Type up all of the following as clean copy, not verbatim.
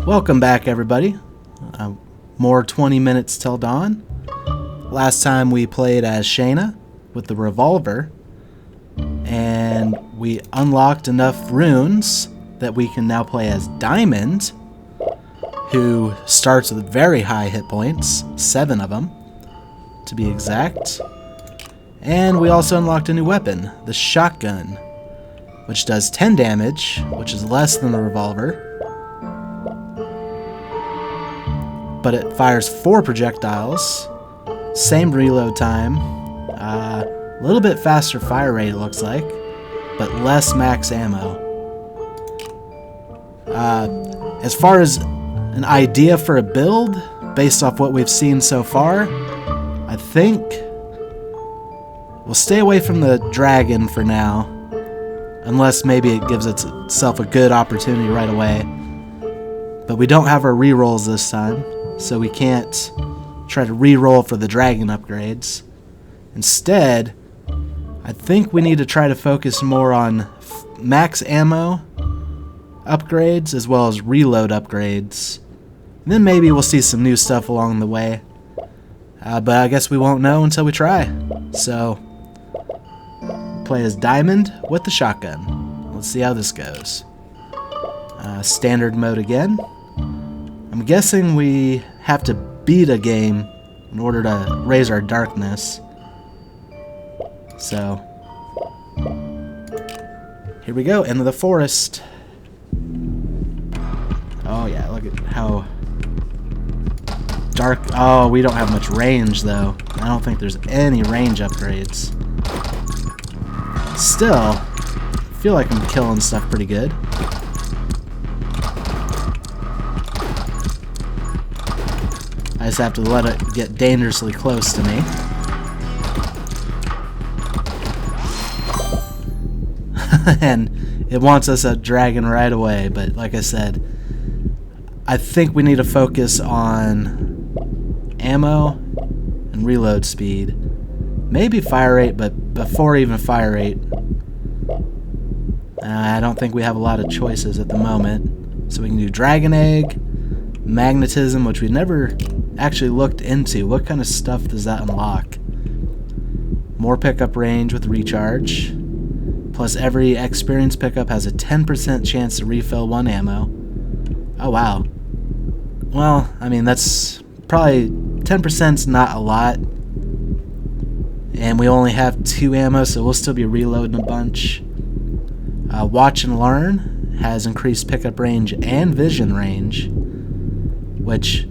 Welcome back, everybody. More 20 minutes till dawn. Last time we played as Shana with the revolver, and we unlocked enough runes that we can now play as Diamond, who starts with very high hit points, 7 of them to be exact. And we also unlocked a new weapon, the shotgun, which does 10 damage, which is less than the revolver. But it fires 4 projectiles, same reload time, a little bit faster fire rate it looks like, but less max ammo. As far as an idea for a build, based off what we've seen so far, I think we'll stay away from the dragon for now, unless maybe it gives itself a good opportunity right away. But we don't have our rerolls this time, so we can't try to reroll for the dragon upgrades. Instead, I think we need to try to focus more on max ammo upgrades as well as reload upgrades. And then maybe we'll see some new stuff along the way. But I guess we won't know until we try. So, play as Diamond with the shotgun. Let's see how this goes. Standard mode again. I'm guessing we have to beat a game in order to raise our darkness. So, here we go, into the forest. Oh yeah, look at how dark. Oh, we don't have much range though. I don't think there's any range upgrades. Still, I feel like I'm killing stuff pretty good. I just have to let it get dangerously close to me. And it wants us a dragon right away, but like I said, I think we need to focus on ammo and reload speed. Maybe fire rate, but before even fire rate, I don't think we have a lot of choices at the moment. So we can do Dragon Egg, Magnetism, which we never actually looked into. What kind of stuff does that unlock? More pickup range with recharge. Plus every experience pickup has a 10% chance to refill 1 ammo. Oh wow. Well, I mean that's probably 10%'s not a lot. And we only have 2 ammo, so we'll still be reloading a bunch. Watch and Learn has increased pickup range and vision range, which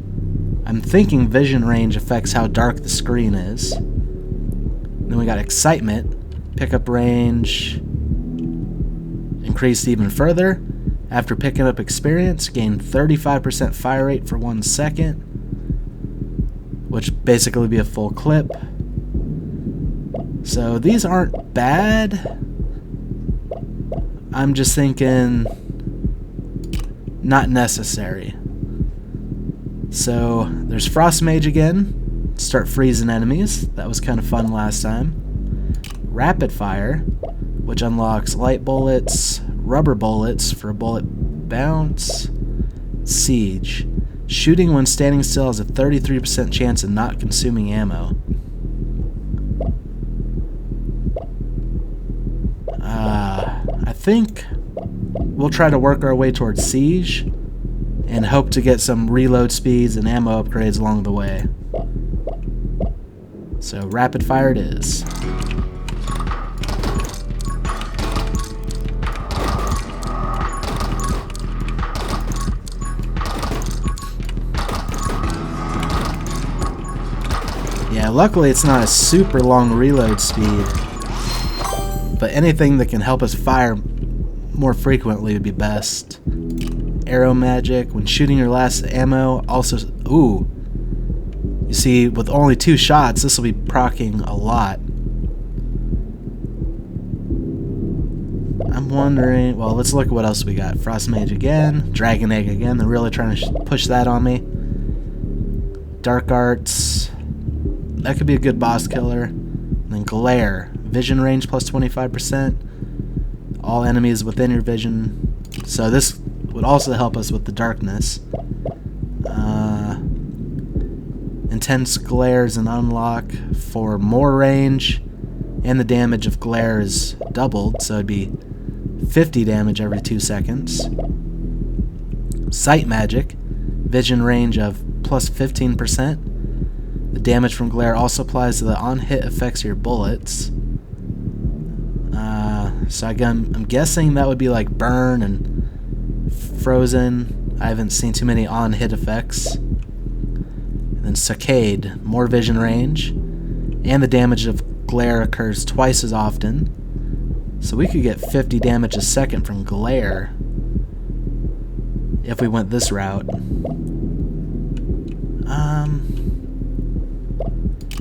I'm thinking vision range affects how dark the screen is. Then we got Excitement, pickup range increased even further. After picking up experience, gain 35% fire rate for 1 second, which basically be a full clip. So these aren't bad. I'm just thinking not necessary. So there's Frost Mage again. Start freezing enemies. That was kind of fun last time. Rapid Fire, which unlocks light bullets, rubber bullets for a bullet bounce. Siege. Shooting when standing still has a 33% chance of not consuming ammo. I think we'll try to work our way towards Siege and hope to get some reload speeds and ammo upgrades along the way. So Rapid Fire it is. Yeah, luckily it's not a super long reload speed, but anything that can help us fire more frequently would be best. Arrow Magic, when shooting your last ammo, also... Ooh. You see, with only 2 shots, this will be proccing a lot. I'm wondering... Well, let's look at what else we got. Frost Mage again. Dragon Egg again. They're really trying to push that on me. Dark Arts. That could be a good boss killer. And then Glare. Vision range plus 25%. All enemies within your vision. So this would also help us with the darkness. Intense glare is an unlock for more range, and the damage of glare is doubled, so it'd be 50 damage every 2 seconds. Sight magic, vision range of plus 15%. The damage from glare also applies to the on-hit effects of your bullets. So I'm guessing that would be like burn and frozen. I haven't seen too many on-hit effects. And then saccade, more vision range, and the damage of glare occurs twice as often. So we could get 50 damage a second from glare if we went this route.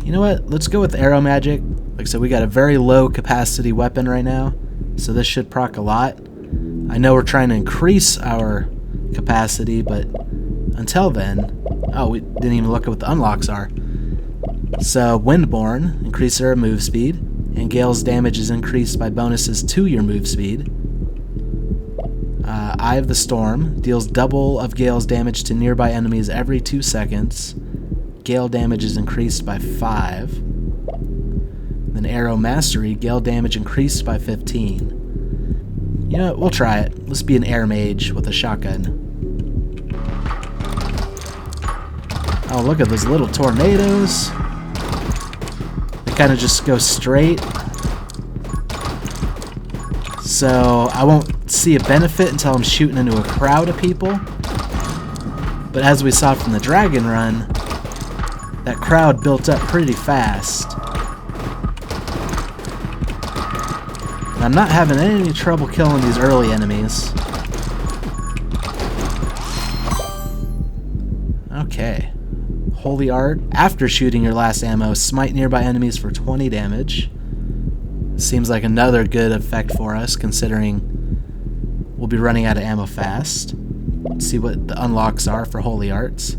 You know what? Let's go with arrow magic. Like I said, we got a very low capacity weapon right now, so this should proc a lot. I know we're trying to increase our capacity, but until then... Oh, we didn't even look at what the unlocks are. So, Windborne increases our move speed, and Gale's damage is increased by bonuses to your move speed. Eye of the Storm deals double of Gale's damage to nearby enemies every 2 seconds. Gale damage is increased by 5. Then Arrow Mastery, Gale damage increased by 15. You know what, we'll try it. Let's be an air mage with a shotgun. Oh, look at those little tornadoes. They kind of just go straight. So I won't see a benefit until I'm shooting into a crowd of people. But as we saw from the Dragon Run, that crowd built up pretty fast. And I'm not having any trouble killing these early enemies. Okay. Holy Art. After shooting your last ammo, smite nearby enemies for 20 damage. Seems like another good effect for us, considering we'll be running out of ammo fast. Let's see what the unlocks are for Holy Arts.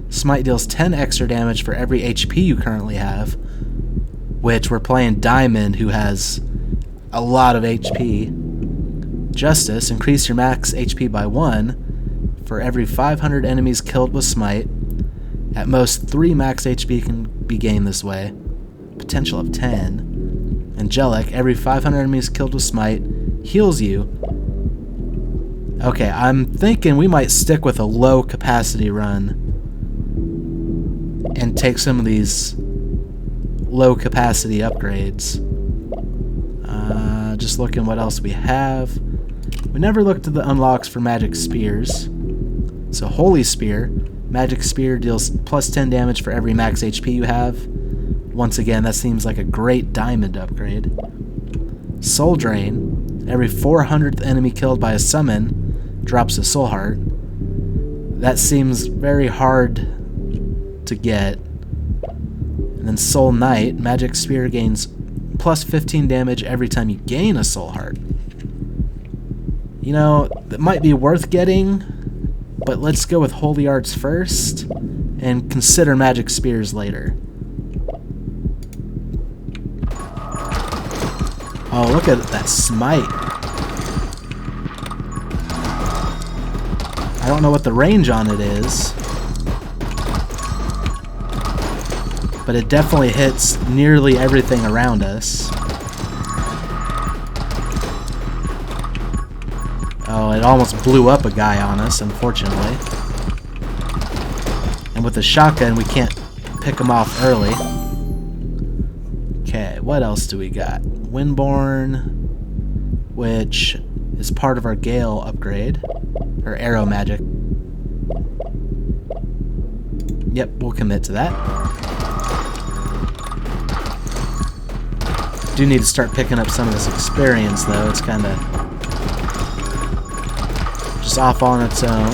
Smite deals 10 extra damage for every HP you currently have, which we're playing Diamond, who has a lot of HP. Justice, increase your max HP by 1 for every 500 enemies killed with Smite. At most, 3 max HP can be gained this way. Potential of 10. Angelic, every 500 enemies killed with Smite heals you. Okay, I'm thinking we might stick with a low capacity run and take some of these low capacity upgrades. Just looking what else we have. We never looked at the unlocks for magic spears. So Holy Spear. Magic Spear deals plus 10 damage for every max HP you have. Once again, that seems like a great diamond upgrade. Soul Drain. Every 400th enemy killed by a summon drops a soul heart. That seems very hard to get. And then Soul Knight. Magic Spear gains plus 15 damage every time you gain a soul heart. You know, that might be worth getting, but let's go with Holy Arts first and consider Magic Spears later. Oh, look at that smite. I don't know what the range on it is, but it definitely hits nearly everything around us. Oh, it almost blew up a guy on us, unfortunately. And with the shotgun, we can't pick him off early. Okay, what else do we got? Windborne, which is part of our Gale upgrade, or arrow magic. Yep, we'll commit to that. Do need to start picking up some of this experience, though. It's kind of just off on its own.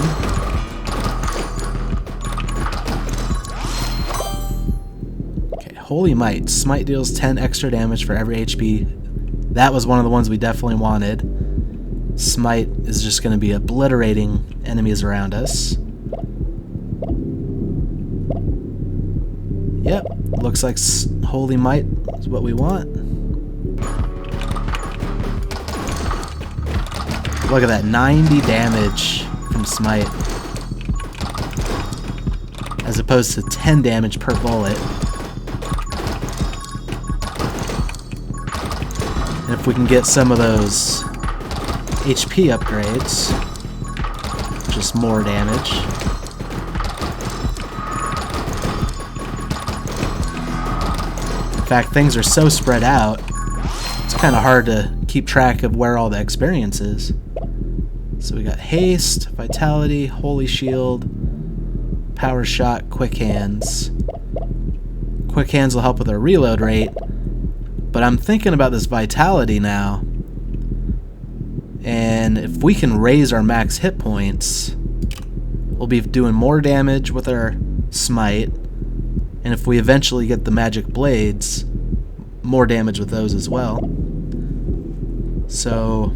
Okay, Holy Might. Smite deals 10 extra damage for every HP. That was one of the ones we definitely wanted. Smite is just going to be obliterating enemies around us. Yep, looks like Holy Might is what we want. Look at that, 90 damage from Smite. as opposed to 10 damage per bullet. And if we can get some of those HP upgrades, just more damage. In fact, things are so spread out, it's kind of hard to keep track of where all the experience is. So we got haste, vitality, holy shield, power shot, quick hands. Quick hands will help with our reload rate, but I'm thinking about this vitality now. And if we can raise our max hit points, we'll be doing more damage with our smite. And if we eventually get the magic blades, more damage with those as well. So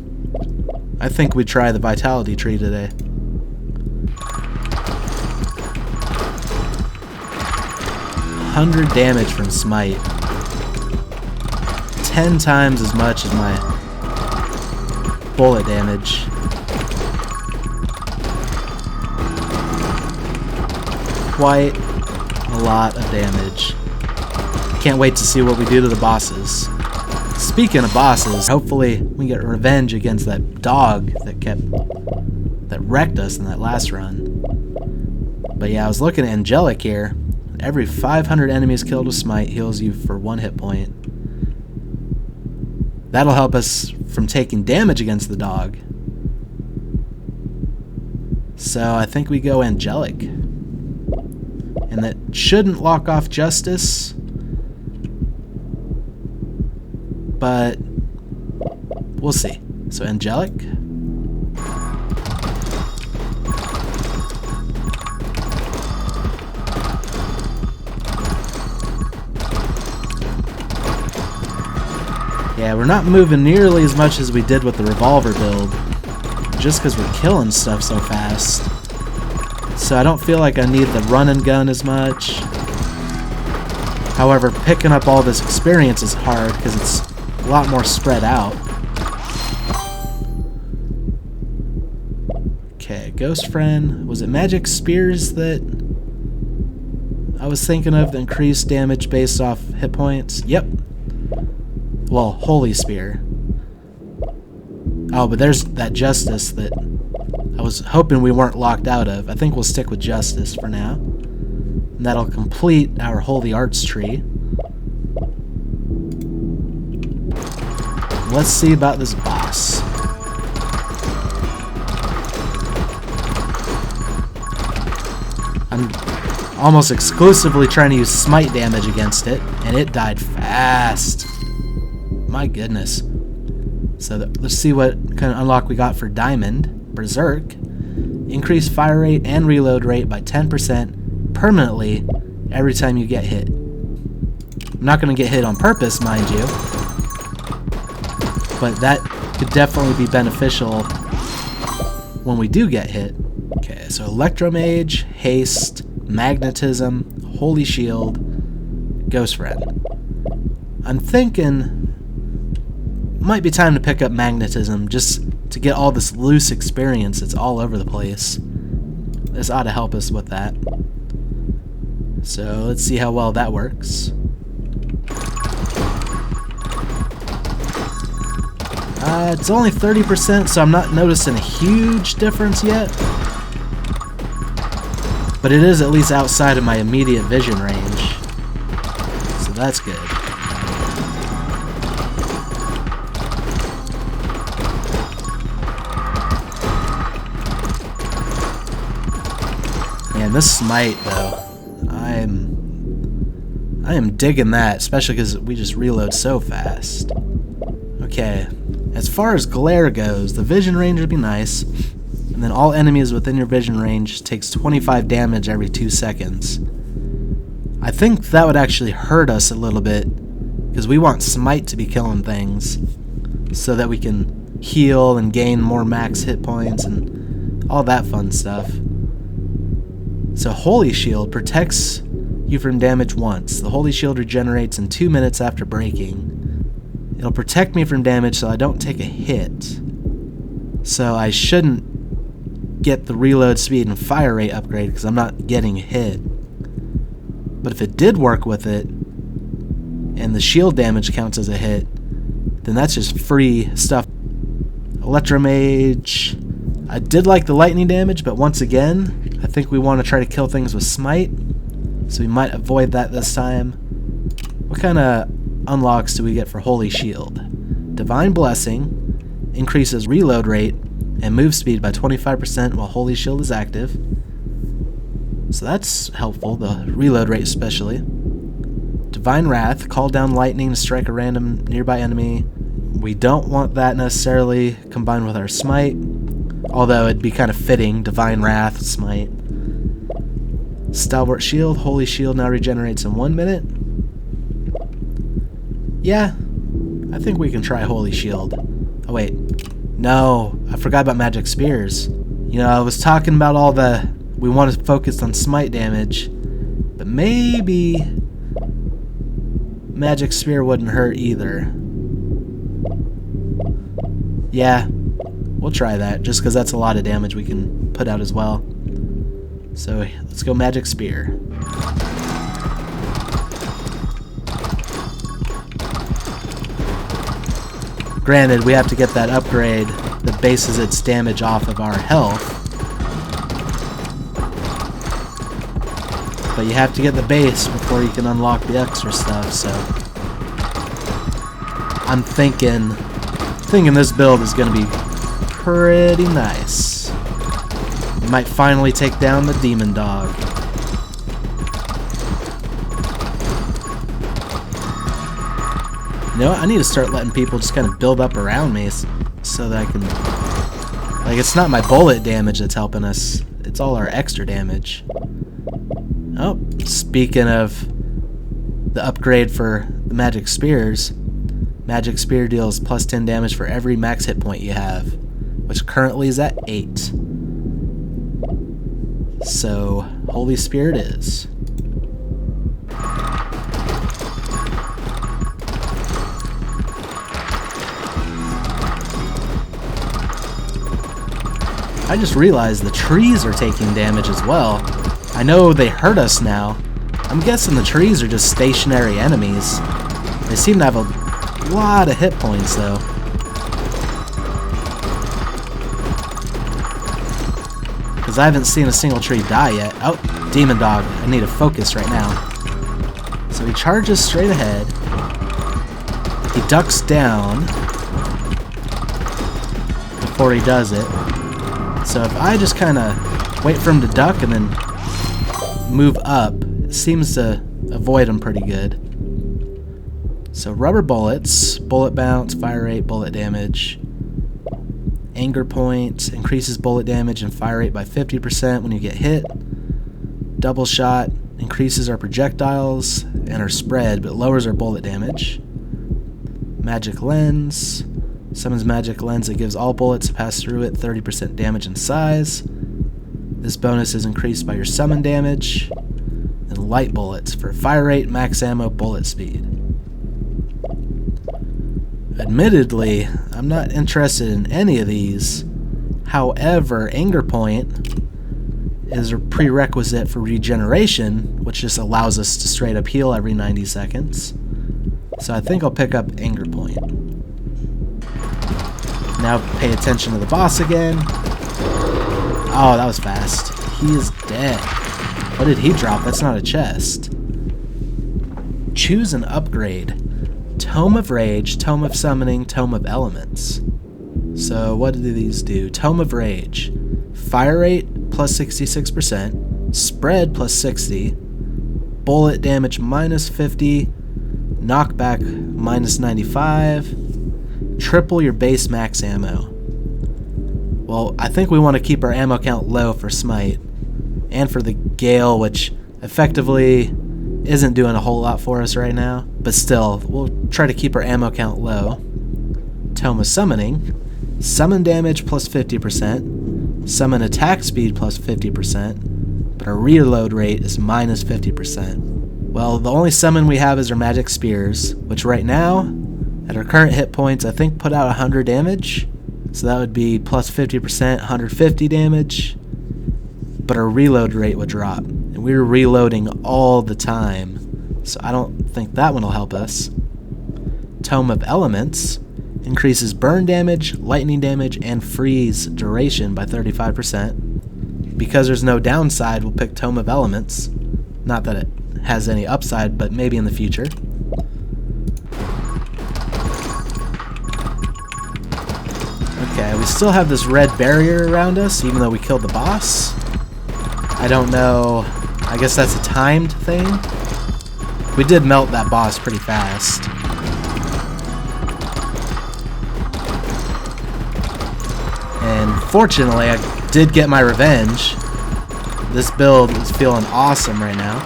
I think we try the vitality tree today. $100 damage from smite. 10 times as much as my bullet damage. Quite a lot of damage. Can't wait to see what we do to the bosses. Speaking of bosses, hopefully we get revenge against that dog that wrecked us in that last run. But yeah, I was looking at Angelic here. Every 500 enemies killed with smite heals you for 1 hit point. That'll help us from taking damage against the dog. So I think we go Angelic. And that shouldn't lock off Justice. But we'll see. So Angelic. Yeah, we're not moving nearly as much as we did with the revolver build, just because we're killing stuff so fast. So I don't feel like I need the run and gun as much. However, picking up all this experience is hard because it's a lot more spread out. Okay, Ghost Friend. Was it Magic Spears that I was thinking of that increased damage based off hit points? Yep. Well, Holy Spear. Oh, but there's that Justice that I was hoping we weren't locked out of. I think we'll stick with Justice for now. And that'll complete our Holy Arts tree. Let's see about this boss. I'm almost exclusively trying to use smite damage against it, and it died fast. My goodness. So let's see what kind of unlock we got for Diamond. Berserk. Increase fire rate and reload rate by 10% permanently every time you get hit. I'm not going to get hit on purpose, mind you. But that could definitely be beneficial when we do get hit. Okay, so Electromage, Haste, Magnetism, Holy Shield, Ghost Friend. I'm thinking might be time to pick up Magnetism just to get all this loose experience that's all over the place. This ought to help us with that. So let's see how well that works. It's only 30%, so I'm not noticing a huge difference yet. But it is at least outside of my immediate vision range. So that's good. Man, this smite though, I am digging that, especially because we just reload so fast. Okay, as far as glare goes, the vision range would be nice, and then all enemies within your vision range takes 25 damage every 2 seconds. I think that would actually hurt us a little bit, because we want smite to be killing things, so that we can heal and gain more max hit points and all that fun stuff. So Holy Shield protects you from damage once. The Holy Shield regenerates in 2 minutes after breaking. It'll protect me from damage so I don't take a hit. So I shouldn't get the reload speed and fire rate upgrade because I'm not getting hit. But if it did work with it, and the shield damage counts as a hit, then that's just free stuff. Electromage. I did like the lightning damage, but once again, I think we want to try to kill things with smite, so we might avoid that this time. What kind of unlocks do we get for Holy Shield? Divine Blessing increases reload rate and move speed by 25% while Holy Shield is active. So that's helpful, the reload rate especially. Divine Wrath, call down lightning to strike a random nearby enemy. We don't want that necessarily combined with our smite, although it'd be kind of fitting, Divine Wrath, smite. Stalwart Shield, Holy Shield now regenerates in 1 minute. Yeah, I think we can try Holy Shield. Oh wait, no, I forgot about Magic Spears. You know, I was talking about all the, we want to focus on smite damage, but maybe Magic Spear wouldn't hurt either. Yeah, we'll try that, just because that's a lot of damage we can put out as well. So let's go Magic Spear. Granted, we have to get that upgrade that bases its damage off of our health. But you have to get the base before you can unlock the extra stuff, so I'm thinking this build is going to be pretty nice. We might finally take down the demon dog. You know what? I need to start letting people just kind of build up around me so that I can... Like, it's not my bullet damage that's helping us. It's all our extra damage. Oh, speaking of the upgrade for the Magic Spears, Magic Spear deals plus 10 damage for every max hit point you have, which currently is at 8. So, Holy Spear it is. I just realized the trees are taking damage as well. I know they hurt us now. I'm guessing the trees are just stationary enemies. They seem to have a lot of hit points though. Because I haven't seen a single tree die yet. Oh, demon dog. I need to focus right now. So he charges straight ahead. He ducks down before he does it. So if I just kind of wait for him to duck and then move up, it seems to avoid him pretty good. So rubber bullets, bullet bounce, fire rate, bullet damage. Anger point, increases bullet damage and fire rate by 50% when you get hit. Double shot, increases our projectiles and our spread, but lowers our bullet damage. Magic lens, summons magic lens that gives all bullets that pass through it 30% damage in size. This bonus is increased by your summon damage. And light bullets for fire rate, max ammo, bullet speed. Admittedly, I'm not interested in any of these. However, Anger Point is a prerequisite for regeneration, which just allows us to straight up heal every 90 seconds. So I think I'll pick up Anger Point. Now pay attention to the boss again. Oh, that was fast. He is dead. What did he drop? That's not a chest. Choose an upgrade. Tome of Rage, Tome of Summoning, Tome of Elements. So what do these do? Tome of Rage. Fire rate plus 66%. Spread plus 60. Bullet damage minus 50. Knockback minus 95. Triple your base max ammo. Well, I think we want to keep our ammo count low for Smite. And for the Gale, which effectively isn't doing a whole lot for us right now. But still, we'll try to keep our ammo count low. Tome of Summoning. Summon damage plus 50%. Summon attack speed plus 50%. But our reload rate is minus 50%. Well, the only summon we have is our Magic Spears, which right now, at our current hit points, I think put out 100 damage. So that would be plus 50%, 150 damage. But our reload rate would drop. And we're reloading all the time, so I don't think that one will help us. Tome of Elements increases burn damage, lightning damage, and freeze duration by 35%. Because there's no downside, we'll pick Tome of Elements. Not that it has any upside, but maybe in the future. Okay, we still have this red barrier around us, even though we killed the boss. I don't know. I guess that's a timed thing. We did melt that boss pretty fast. And fortunately, I did get my revenge. This build is feeling awesome right now.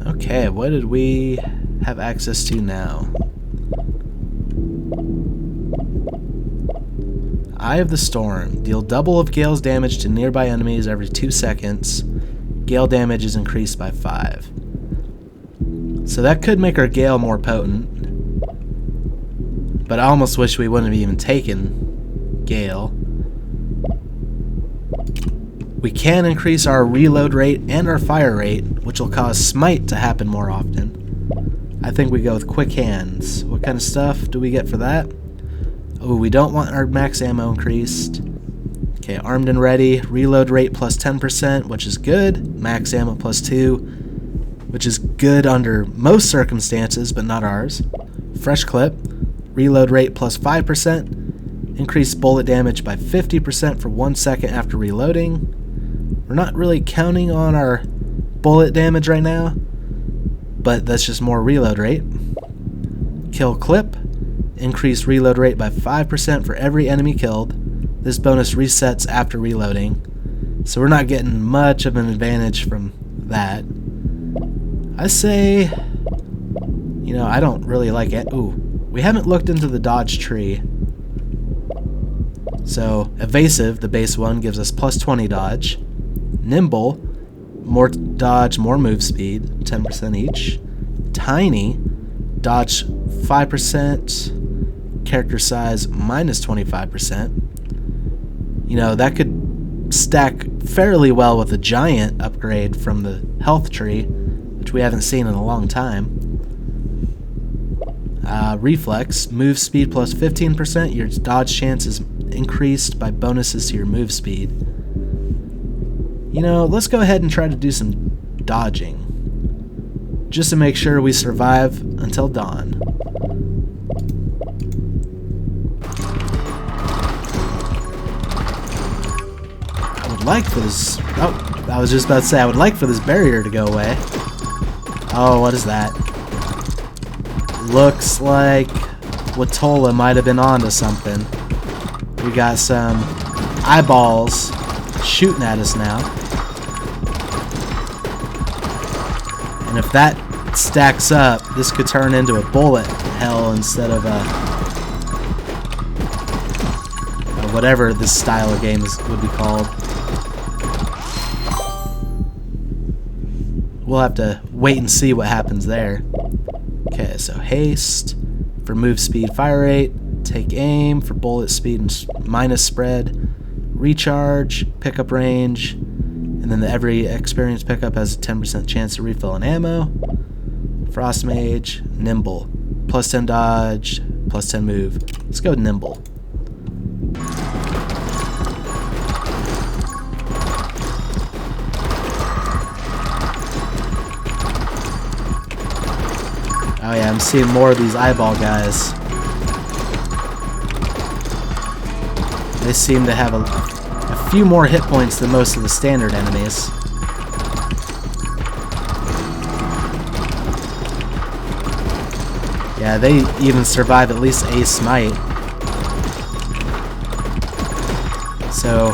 Okay, what did we have access to now? Eye of the Storm. Deal double of Gale's damage to nearby enemies every 2 seconds. Gale damage is increased by 5. So that could make our Gale more potent. But I almost wish we wouldn't have even taken Gale. We can increase our reload rate and our fire rate, which will cause Smite to happen more often. I think we go with Quick Hands. What kind of stuff do we get for that? Oh, we don't want our max ammo increased. Okay, Armed and Ready. Reload rate plus 10%, which is good. Max ammo plus 2, which is good under most circumstances, but not ours. Fresh Clip. Reload rate plus 5%. Increase bullet damage by 50% for 1 second after reloading. We're not really counting on our bullet damage right now, but that's just more reload rate. Kill Clip. Increase reload rate by 5% for every enemy killed. This bonus resets after reloading, so we're not getting much of an advantage from that. I say, you know, I don't really like it. Ooh, we haven't looked into the dodge tree. So, Evasive, the base one, gives us plus 20 dodge. Nimble, more dodge, more move speed, 10% each. Tiny, dodge 5%. Character size minus 25%. You know, that could stack fairly well with a giant upgrade from the health tree, which we haven't seen in a long time. Reflex, move speed plus 15%. Your dodge chance is increased by bonuses to your move speed. You know, let's go ahead and try to do some dodging, just to make sure we survive until dawn. Like for this. Oh, I was just about to say I would like for this barrier to go away. Oh, what is that? Looks like Watola might have been onto something. We got some eyeballs shooting at us now. And if that stacks up, this could turn into a bullet hell instead of a whatever this style of game would be called. We'll have to wait and see what happens there. Okay, so haste for move speed, fire rate. Take aim for bullet speed and minus spread. Recharge, pickup range. And then every experience pickup has a 10% chance to refill an ammo. Frost Mage, nimble. Plus 10 dodge, plus 10 move. Let's go with nimble. Oh yeah, I'm seeing more of these eyeball guys. They seem to have a few more hit points than most of the standard enemies. Yeah, they even survive at least a smite. So,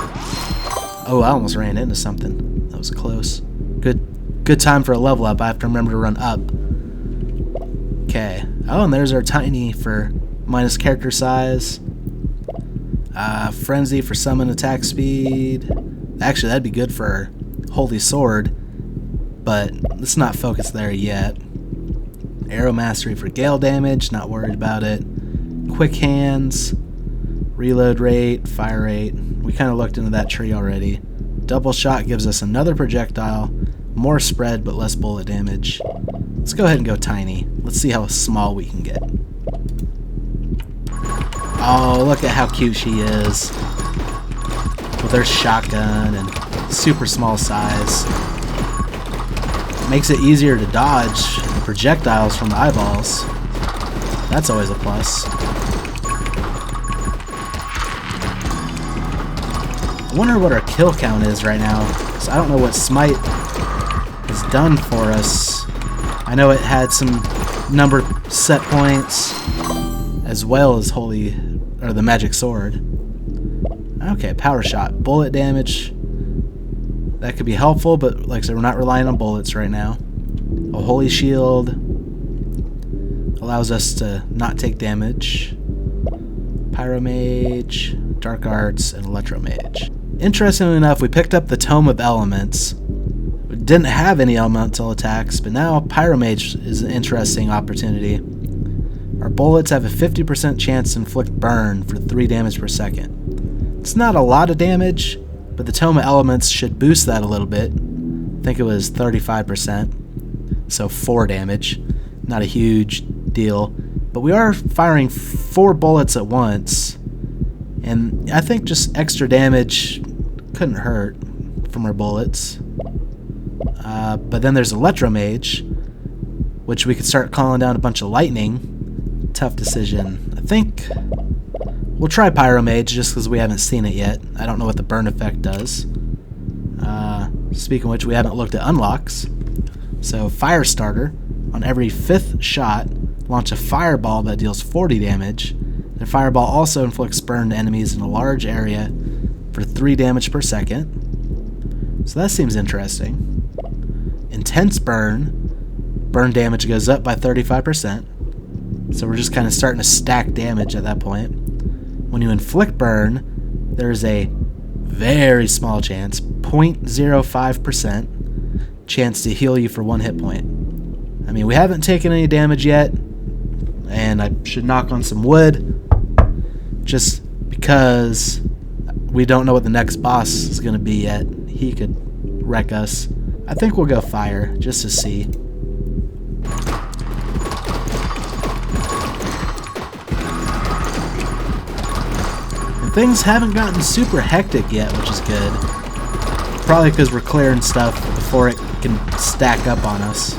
oh, I almost ran into something. That was close. Good time for a level up. I have to remember to run up. Okay. Oh, and there's our tiny for minus character size. Frenzy for summon attack speed. Actually, that'd be good for Holy Sword, but let's not focus there yet. Arrow Mastery for Gale damage, not worried about it. Quick Hands. Reload rate, fire rate. We kind of looked into that tree already. Double shot gives us another projectile, more spread but less bullet damage. Let's go ahead and go tiny. Let's see how small we can get. Oh, look at how cute she is. With her shotgun and super small size. Makes it easier to dodge the projectiles from the eyeballs. That's always a plus. I wonder what our kill count is right now, because I don't know what Smite has done for us. I know it had some number set points, as well as the magic sword. Okay, power shot, bullet damage. That could be helpful, but like I said, we're not relying on bullets right now. A holy shield allows us to not take damage. Pyromage, dark arts, and electromage. Interestingly enough, we picked up the Tome of Elements. We didn't have any elemental attacks, but now Pyromage is an interesting opportunity. Our bullets have a 50% chance to inflict burn for 3 damage per second. It's not a lot of damage, but the Tome of Elements should boost that a little bit. I think it was 35%, so 4 damage. Not a huge deal, but we are firing 4 bullets at once, and I think just extra damage couldn't hurt from our bullets. But then there's Electromage, which we could start calling down a bunch of lightning. Tough decision. I think we'll try Pyromage just because we haven't seen it yet. I don't know what the burn effect does. Speaking of which, we haven't looked at unlocks. So Firestarter, on every 5th shot, launch a fireball that deals 40 damage. The fireball also inflicts burn to enemies in a large area for 3 damage per second. So that seems interesting. Intense burn. Burn damage goes up by 35%. So we're just kind of starting to stack damage at that point. When you inflict burn, there's a very small chance, 0.05% chance to heal you for 1 hit point. I mean, we haven't taken any damage yet, and I should knock on some wood, just because we don't know what the next boss is going to be yet. He could wreck us. I think we'll go fire, just to see. And things haven't gotten super hectic yet, which is good. Probably because we're clearing stuff before it can stack up on us.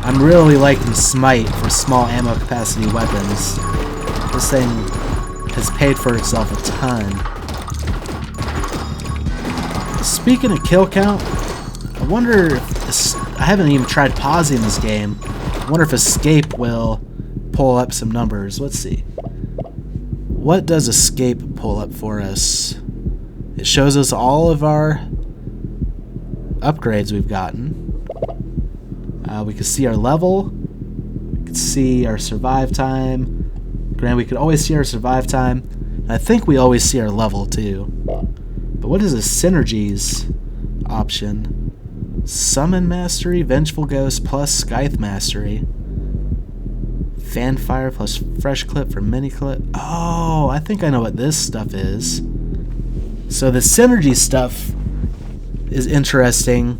I'm really liking Smite for small ammo capacity weapons. This thing has paid for itself a ton. Speaking of kill count, I wonder if I haven't even tried pausing this game. I wonder if Escape will pull up some numbers. Let's see. What does Escape pull up for us? It shows us all of our upgrades we've gotten. We can see our level. We can see our survive time. Granted, we could always see our survive time. And I think we always see our level too. But what is the synergies option? Summon Mastery, Vengeful Ghost plus Scythe Mastery. Fanfire plus Fresh Clip for Mini Clip. Oh, I think I know what this stuff is. So the synergy stuff is interesting.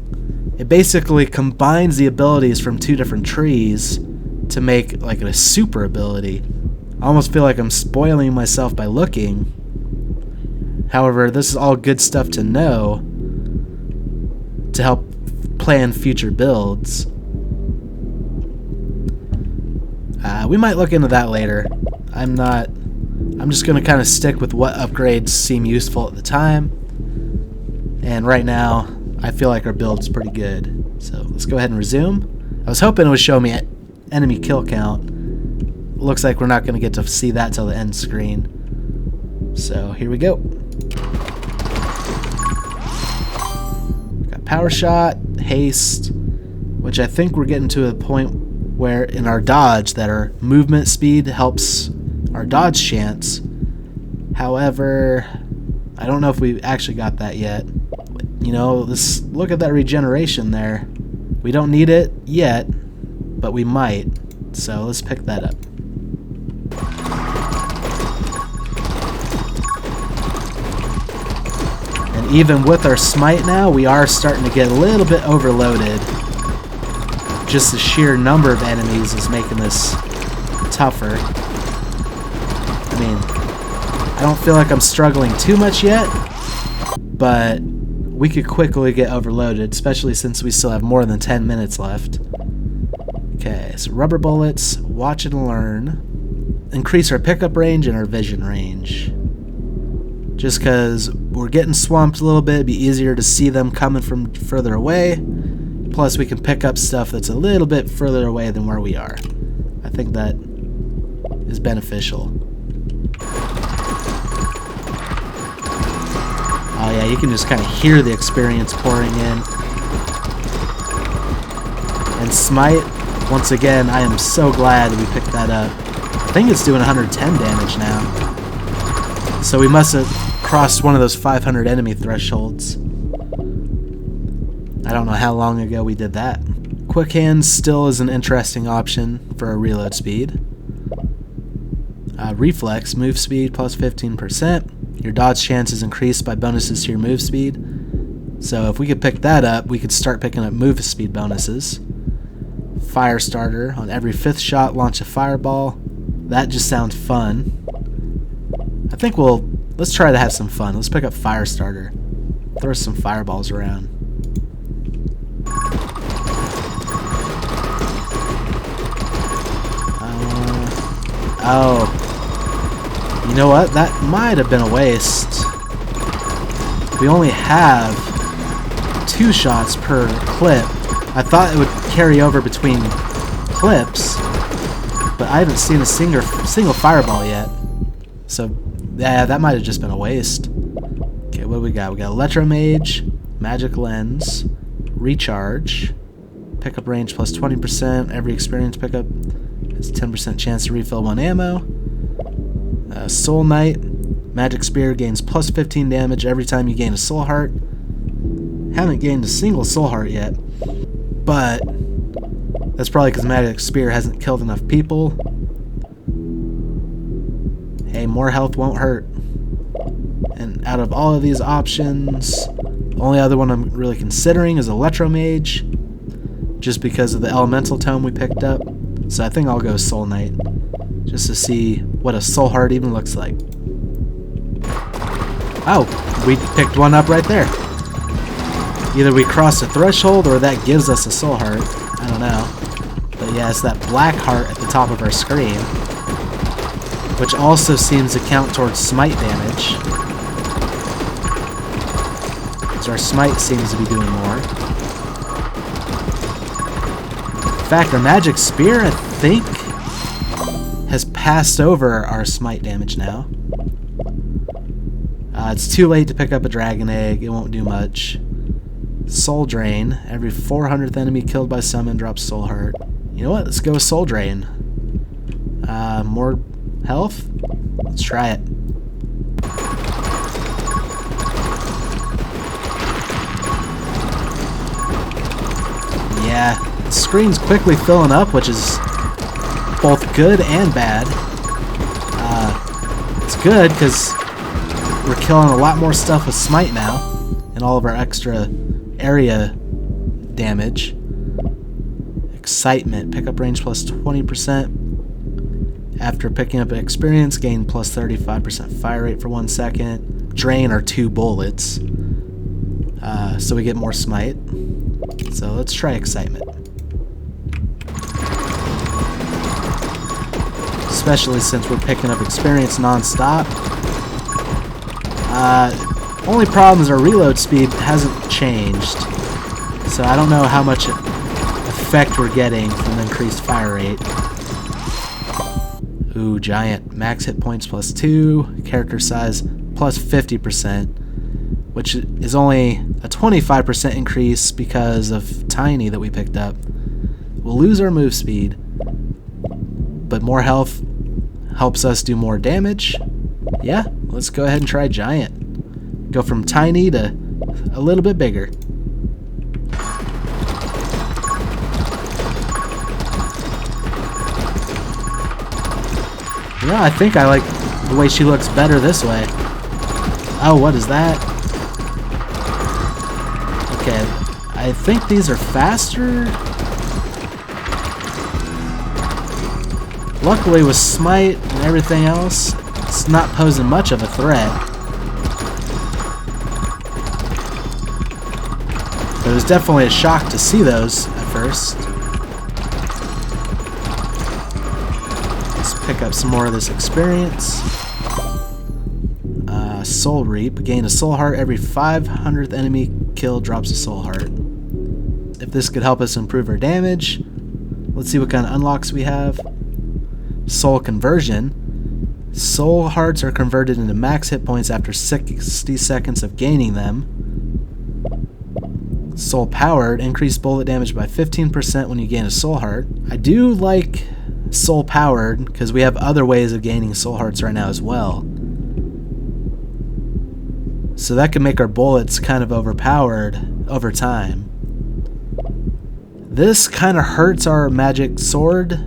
It basically combines the abilities from 2 different trees to make like a super ability. I almost feel like I'm spoiling myself by looking. However, this is all good stuff to know to help plan future builds. We might look into that later. I'm just going to kind of stick with what upgrades seem useful at the time. And right now, I feel like our build's pretty good. So let's go ahead and resume. I was hoping it would show me enemy kill count. Looks like we're not going to get to see that till the end screen. So here we go. Got power shot, haste, which I think we're getting to a point where in our dodge that our movement speed helps our dodge chance. However, I don't know if we actually got that yet. You know, look at that regeneration there. We don't need it yet, but we might. So let's pick that up. And even with our smite now, we are starting to get a little bit overloaded. Just the sheer number of enemies is making this tougher. I mean, I don't feel like I'm struggling too much yet, but we could quickly get overloaded, especially since we still have more than 10 minutes left. Okay, so rubber bullets, watch and learn. Increase our pickup range and our vision range. Just because we're getting swamped a little bit, it'd be easier to see them coming from further away. Plus, we can pick up stuff that's a little bit further away than where we are. I think that is beneficial. Oh yeah, you can just kind of hear the experience pouring in. And smite, once again, I am so glad we picked that up. I think it's doing 110 damage now. So we must have crossed one of those 500 enemy thresholds. I don't know how long ago we did that. Quick hands still is an interesting option for a reload speed. Reflex, move speed plus 15%. Your dodge chance is increased by bonuses to your move speed. So if we could pick that up, we could start picking up move speed bonuses. Fire starter, on every 5th shot, launch a fireball. That just sounds fun. I think let's try to have some fun. Let's pick up fire starter. Throw some fireballs around. Oh. You know what? That might have been a waste. We only have 2 shots per clip. I thought it would carry over between clips, but I haven't seen a single fireball yet. So, yeah, that might have just been a waste. Okay, what do we got? We got Electromage, Magic Lens, Recharge, Pickup range plus 20%. Every experience pickup has 10% chance to refill 1 ammo. Soul Knight, Magic Spear gains plus 15 damage every time you gain a soul heart. Haven't gained a single soul heart yet, but that's probably because Magic Spear hasn't killed enough people. Hey, more health won't hurt. And out of all of these options, the only other one I'm really considering is Electromage, just because of the elemental tome we picked up. So I think I'll go Soul Knight, just to see what a soul heart even looks like. Oh, we picked one up right there. Either we crossed a threshold or that gives us a soul heart. I don't know. But yeah, it's that black heart at the top of our screen, which also seems to count towards smite damage. So our smite seems to be doing more. In fact, our Magic Spear, I think, has passed over our smite damage now. It's too late to pick up a Dragon Egg. It won't do much. Soul Drain. Every 400th enemy killed by summon drops Soul Heart. You know what? Let's go with Soul Drain. More health? Let's try it. Yeah, the screen's quickly filling up, which is both good and bad. It's good because we're killing a lot more stuff with Smite now, and all of our extra area damage. Excitement, pickup range plus 20%. After picking up an experience, gain plus 35% fire rate for 1 second. Drain are 2 bullets, so we get more Smite. So let's try Excitement. Especially since we're picking up experience non-stop. Only problem is our reload speed hasn't changed, so I don't know how much effect we're getting from the increased fire rate. Ooh, giant. Max hit points plus 2, character size plus 50%, which is only a 25% increase because of Tiny that we picked up. We'll lose our move speed, but more health helps us do more damage. Yeah, let's go ahead and try Giant. Go from tiny to a little bit bigger. Yeah, I think I like the way she looks better this way. Oh, what is that? Okay, I think these are faster. Luckily with Smite and everything else, it's not posing much of a threat. But it was definitely a shock to see those at first. Let's pick up some more of this experience. Soul Reap. Gain a soul heart every 500th enemy kill drops a soul heart. If this could help us improve our damage. Let's see what kind of unlocks we have. Soul Conversion. Soul hearts are converted into max hit points after 60 seconds of gaining them. Soul Powered. Increase bullet damage by 15% when you gain a soul heart. I do like Soul Powered because we have other ways of gaining soul hearts right now as well. So that can make our bullets kind of overpowered over time. This kind of hurts our magic sword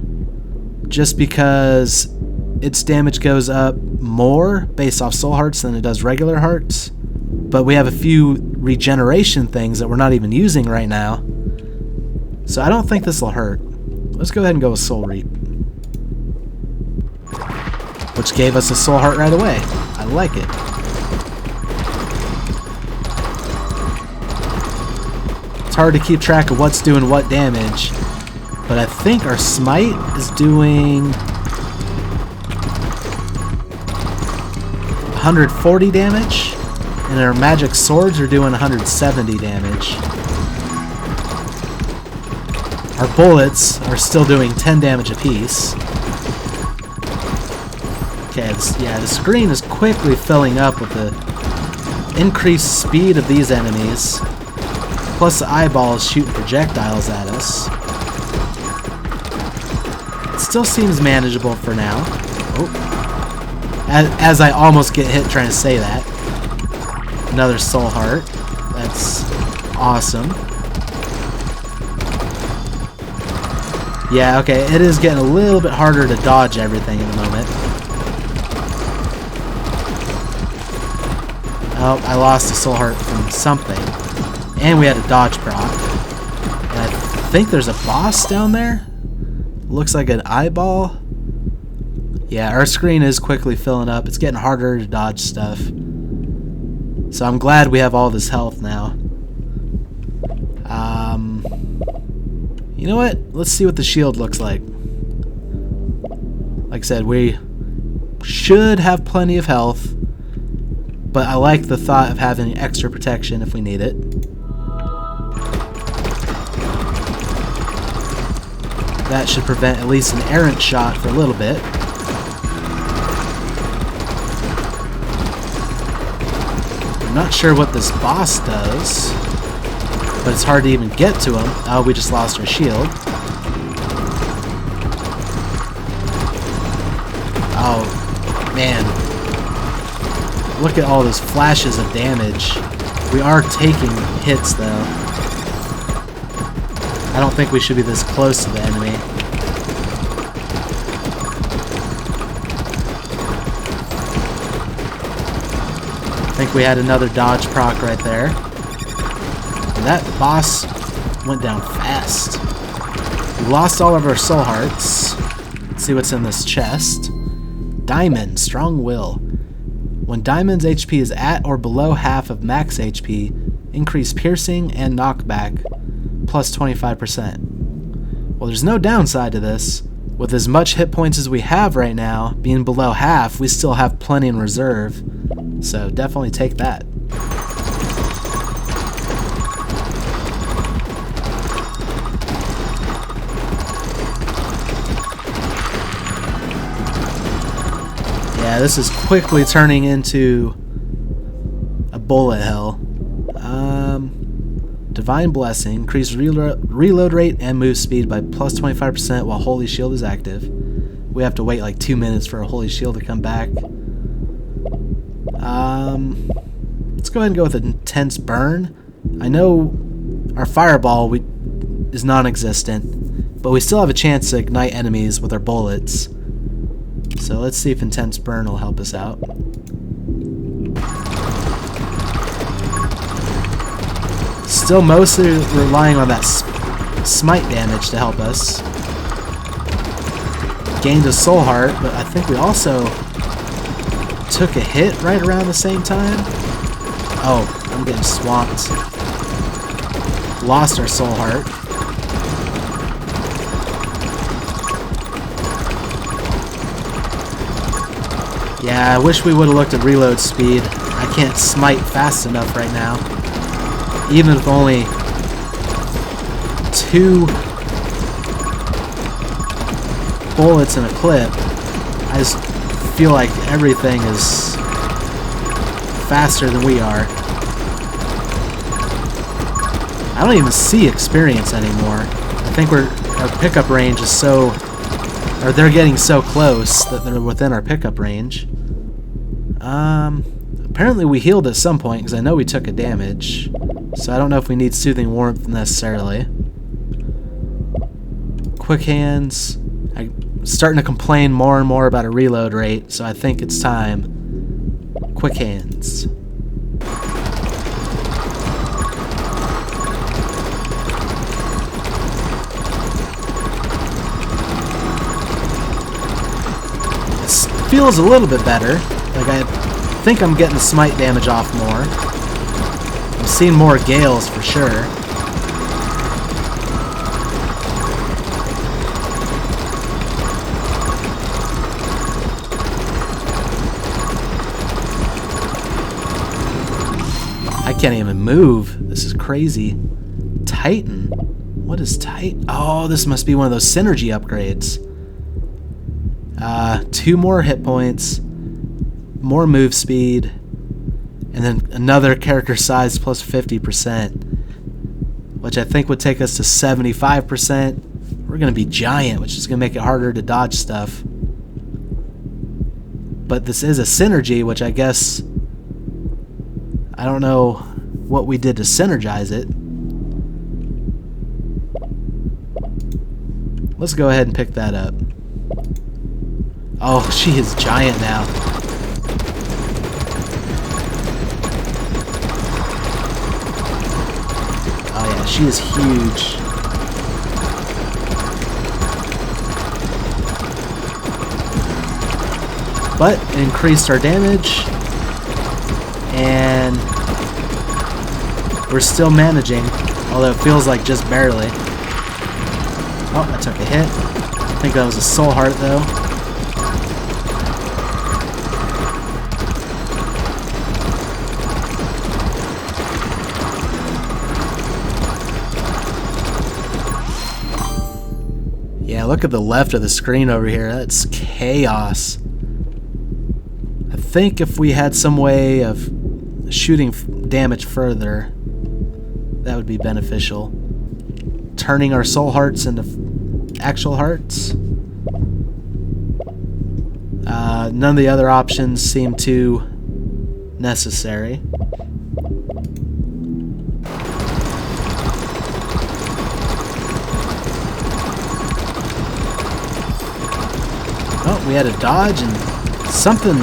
just because its damage goes up more based off soul hearts than it does regular hearts. But we have a few regeneration things that we're not even using right now. So I don't think this will hurt. Let's go ahead and go with Soul Reap. Which gave us a soul heart right away. I like it. It's hard to keep track of what's doing what damage, but I think our Smite is doing 140 damage, and our magic swords are doing 170 damage. Our bullets are still doing 10 damage apiece. Okay, yeah, the screen is quickly filling up with the increased speed of these enemies. Plus the eyeballs shooting projectiles at us. It still seems manageable for now. Oh. As I almost get hit trying to say that. Another soul heart. That's awesome. Yeah, okay, it is getting a little bit harder to dodge everything in the moment. Oh, I lost a soul heart from something. And we had a dodge proc. And I think there's a boss down there. Looks like an eyeball. Yeah, our screen is quickly filling up. It's getting harder to dodge stuff. So I'm glad we have all this health now. You know what? Let's see what the shield looks like. Like I said, we should have plenty of health. But I like the thought of having extra protection if we need it. That should prevent at least an errant shot for a little bit. I'm not sure what this boss does, but it's hard to even get to him. Oh, we just lost our shield. Oh, man. Look at all those flashes of damage. We are taking hits, though. I don't think we should be this close to the enemy. I think we had another dodge proc right there. And that boss went down fast. We lost all of our soul hearts. Let's see what's in this chest. Diamond, Strong Will. When Diamond's HP is at or below half of max HP, increase piercing and knockback plus 25%. Well, there's no downside to this. With as much hit points as we have right now, being below half, we still have plenty in reserve. So definitely take that. Yeah, this is quickly turning into a bullet hell. Divine Blessing. Increase reload rate and move speed by plus 25% while Holy Shield is active. We have to wait like 2 minutes for a Holy Shield to come back. Let's go ahead and go with Intense Burn. I know our Fireball is non-existent, but we still have a chance to ignite enemies with our bullets. So let's see if Intense Burn will help us out. Still mostly relying on that smite damage to help us. Gained a soul heart, but I think we also took a hit right around the same time. Oh, I'm getting swamped. Lost our soul heart. Yeah, I wish we would have looked at reload speed. I can't smite fast enough right now. Even with only 2 bullets in a clip, I just feel like everything is faster than we are. I don't even see experience anymore. I think our pickup range is so, or they're getting so close that they're within our pickup range. Apparently we healed at some point because I know we took a damage. So I don't know if we need soothing warmth necessarily. Quick hands. I'm starting to complain more and more about a reload rate, so I think it's time. Quick hands. It feels a little bit better. Like I think I'm getting the smite damage off more. I'm seeing more gales for sure. I can't even move. This is crazy. Titan. What is Titan? Oh, this must be one of those synergy upgrades. 2 more hit points, more move speed, and then another character size plus 50%, which I think would take us to 75%. We're going to be giant, which is going to make it harder to dodge stuff. But this is a synergy, which I guess, I don't know what we did to synergize it. Let's go ahead and pick that up. Oh, she is giant now. Oh yeah, she is huge. But it increased our damage, and we're still managing, although it feels like just barely. Oh, I took a hit. I think that was a soul heart though. Yeah, look at the left of the screen over here. That's chaos. I think if we had some way of shooting damage further, that would be beneficial. Turning our soul hearts into actual hearts. None of the other options seem too necessary. Oh, we had a dodge and something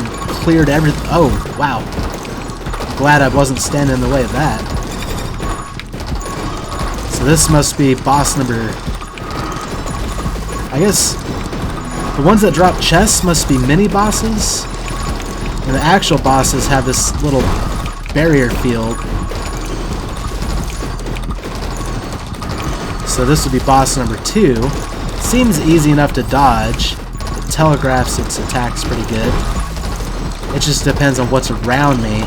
cleared everything. Oh, wow. I'm glad I wasn't standing in the way of that. So this must be boss number... I guess the ones that drop chests must be mini bosses. And the actual bosses have this little barrier field. So this would be boss number 2. Seems easy enough to dodge. It telegraphs its attacks pretty good. It just depends on what's around me.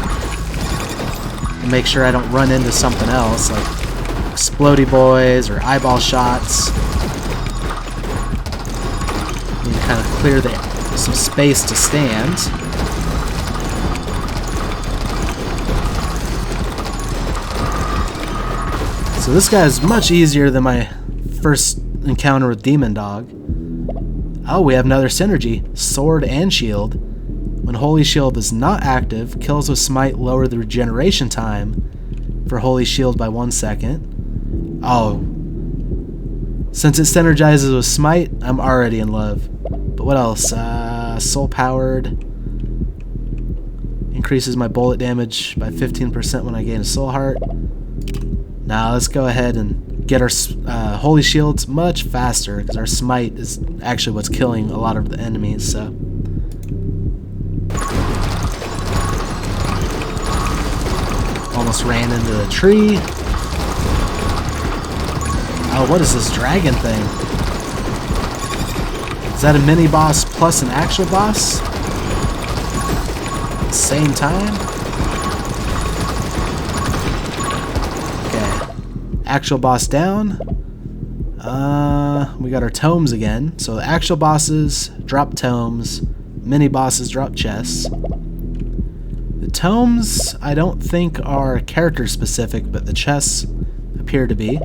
And make sure I don't run into something else, like explodey boys or eyeball shots. Need to kind of clear some space to stand. So this guy is much easier than my first encounter with Demon Dog. Oh, we have another synergy. Sword and shield. When Holy Shield is not active, kills with Smite lower the regeneration time for Holy Shield by 1 second. Oh. Since it synergizes with Smite, I'm already in love. But what else? Soul powered. Increases my bullet damage by 15% when I gain a soul heart. Now let's go ahead and get our holy shields much faster, because our smite is actually what's killing a lot of the enemies, so. Almost ran into the tree. Oh, what is this dragon thing? Is that a mini boss plus an actual boss? Same time? Okay. Actual boss down. We got our tomes again. So the actual bosses drop tomes. Mini bosses drop chests. The tomes, I don't think are character specific, but the chests appear to be.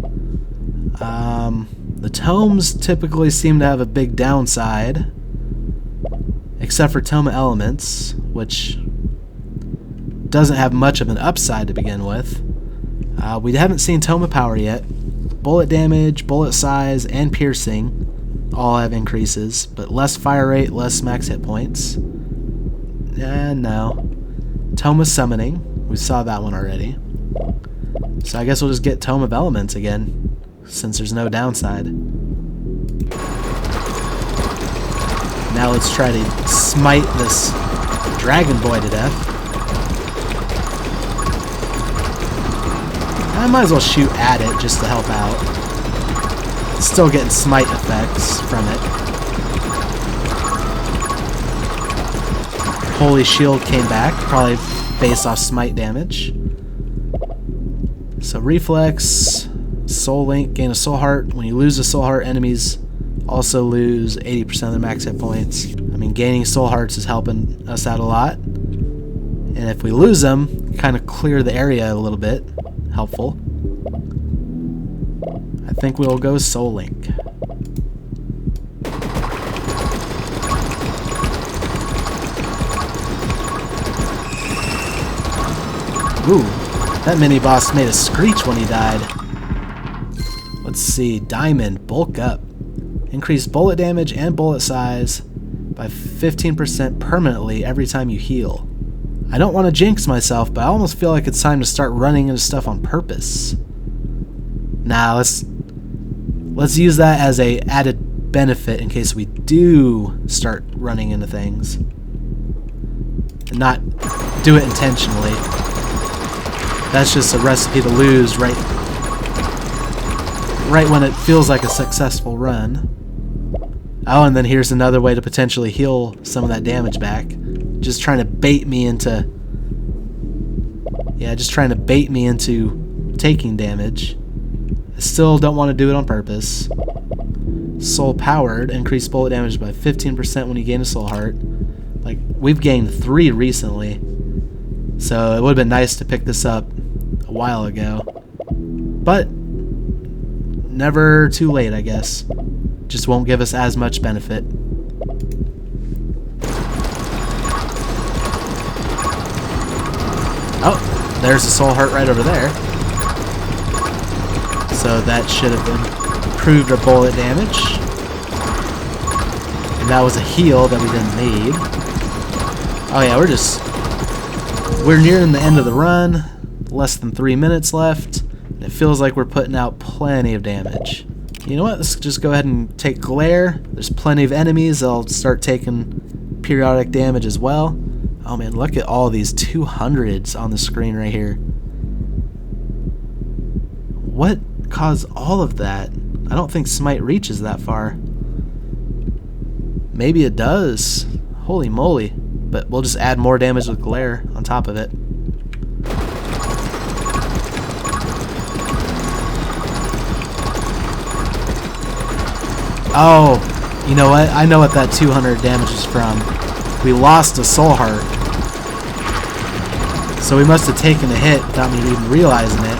The tomes typically seem to have a big downside, except for Tome Elements, which doesn't have much of an upside to begin with. We haven't seen Tome Power yet. Bullet damage, bullet size, and piercing all have increases, but less fire rate, less max hit points. And no. Tome of Summoning, we saw that one already. So I guess we'll just get Tome of Elements again, since there's no downside. Now let's try to smite this dragon boy to death. I might as well shoot at it just to help out. Still getting smite effects from it. Holy shield came back, probably based off smite damage. So reflex, soul link, gain a soul heart. When you lose a soul heart, enemies also lose 80% of their max hit points. I mean, gaining soul hearts is helping us out a lot. And if we lose them, kind of clear the area a little bit. Helpful. I think we'll go soul link. Ooh, that mini boss made a screech when he died. Let's see, diamond, bulk up. Increase bullet damage and bullet size by 15% permanently every time you heal. I don't want to jinx myself, but I almost feel like it's time to start running into stuff on purpose. Nah, let's use that as a added benefit in case we do start running into things. And not do it intentionally. That's just a recipe to lose right when it feels like a successful run. Oh, and then here's another way to potentially heal some of that damage back. Just trying to bait me into... Yeah, just trying to bait me into taking damage. I still don't want to do it on purpose. Soul powered, increase bullet damage by 15% when you gain a soul heart. Like, we've gained 3 recently. So it would have been nice to pick this up a while ago. But never too late, I guess. Just won't give us as much benefit. Oh, there's a soul heart right over there. So that should have improved our bullet damage. And that was a heal that we didn't need. Oh yeah, we're nearing the end of the run. Less than 3 minutes left. And it feels like we're putting out plenty of damage. You know what? Let's just go ahead and take Glare. There's plenty of enemies. They'll start taking periodic damage as well. Oh man, look at all these 200s on the screen right here. What caused all of that? I don't think Smite reaches that far. Maybe it does. Holy moly. But we'll just add more damage with Glare on top of it. Oh, you know what? I know what that 200 damage is from. We lost a soul heart. So we must have taken a hit without me even realizing it.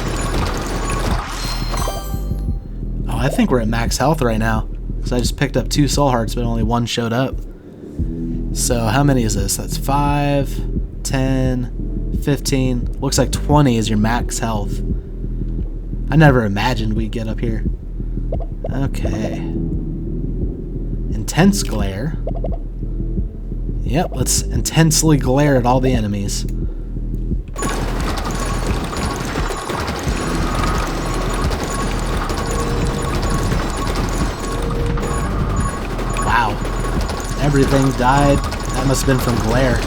Oh, I think we're at max health right now. Because I just picked up 2 soul hearts, but only 1 showed up. So how many is this? That's 5, 10, 15. Looks like 20 is your max health. I never imagined we'd get up here. Okay. Intense glare. Yep, let's intensely glare at all the enemies. Everything died. That must have been from glare.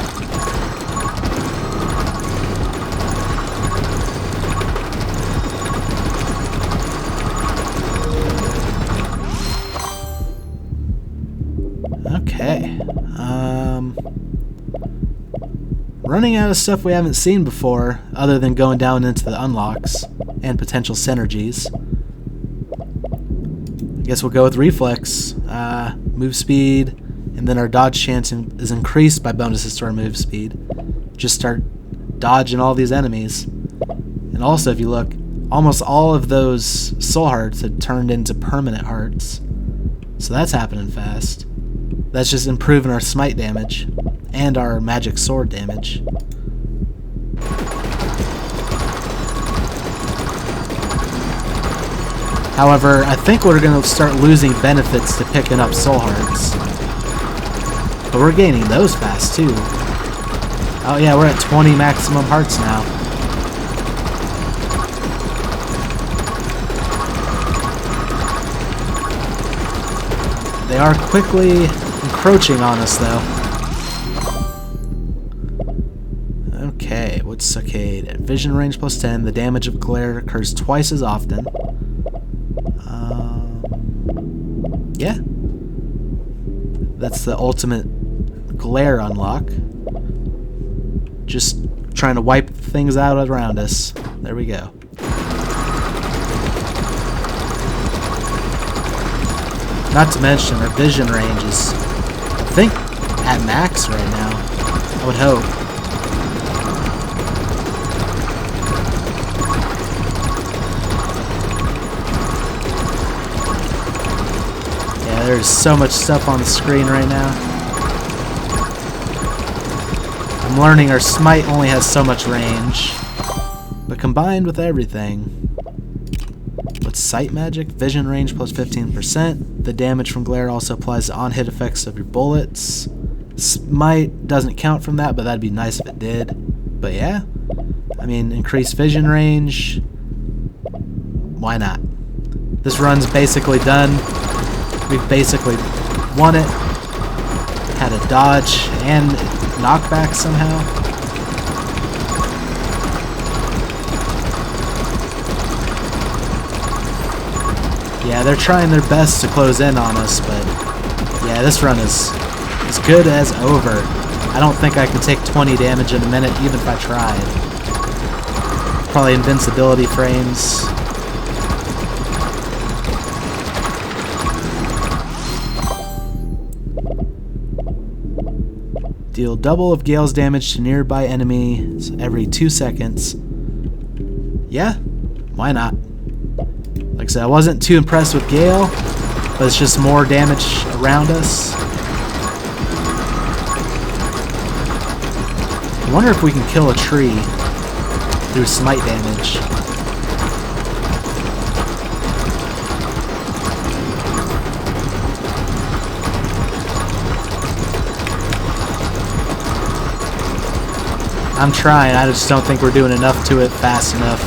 Okay. Running out of stuff we haven't seen before, other than going down into the unlocks and potential synergies. I guess we'll go with reflex, move speed, and then our dodge chance is increased by bonuses to our move speed. Just start dodging all these enemies. And also, if you look, almost all of those soul hearts had turned into permanent hearts. So that's happening fast. That's just improving our smite damage and our magic sword damage. However, I think we're going to start losing benefits to picking up soul hearts. But we're gaining those fast too. Oh yeah, we're at 20 maximum hearts now. They are quickly encroaching on us though. Okay, what's Saccade? At vision range plus 10, the damage of glare occurs twice as often. Yeah. That's the ultimate glare unlock. Just trying to wipe things out around us. There we go. Not to mention our vision range is, I think, at max right now. I would hope. Yeah, there's so much stuff on the screen right now. I'm learning our smite only has so much range, but combined with everything. What's sight magic? Vision range plus 15%. The damage from glare also applies to on-hit effects of your bullets. Smite doesn't count from that, but that'd be nice if it did. But yeah, I mean, increased vision range. Why not? This run's basically done. We've basically won it. Had a dodge and knockback somehow. Yeah, they're trying their best to close in on us, but yeah, this run is as good as over. I don't think I can take 20 damage in a minute, even if I tried. Probably invincibility frames. Deal double of Gale's damage to nearby enemies every 2 seconds. Yeah, why not? Like I said, I wasn't too impressed with Gale, but it's just more damage around us. I wonder if we can kill a tree through smite damage. I'm trying, I just don't think we're doing enough to it fast enough.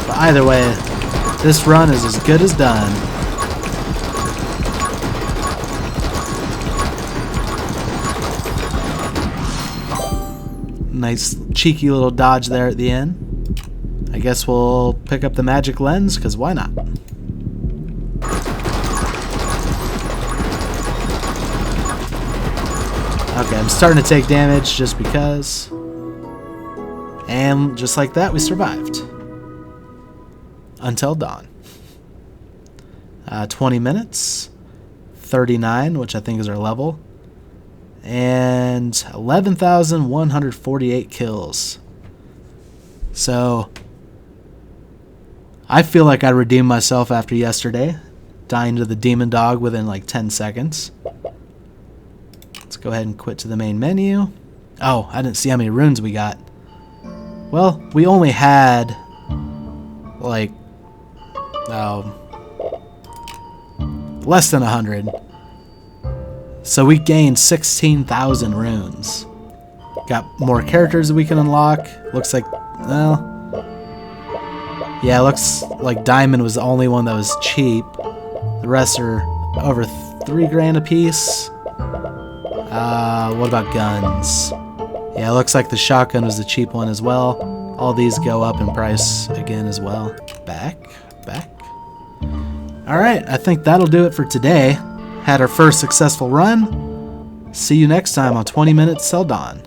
But either way, this run is as good as done. Nice cheeky little dodge there at the end. I guess we'll pick up the magic lens, because why not? Okay, I'm starting to take damage just because. And just like that, we survived. Until dawn. 20 minutes. 39, which I think is our level. And 11,148 kills. So, I feel like I redeemed myself after yesterday. Dying to the demon dog within like 10 seconds. Let's go ahead and quit to the main menu. Oh, I didn't see how many runes we got. Well, we only had like less than 100. So we gained 16,000 runes. Got more characters that we can unlock. Looks like, well, yeah, looks like Diamond was the only one that was cheap. The rest are over 3 grand a piece. What about guns? Yeah, it looks like the shotgun was the cheap one as well. All these go up in price again as well. Back. Alright, I think that'll do it for today. Had our first successful run. See you next time on 20 Minutes Till Dawn.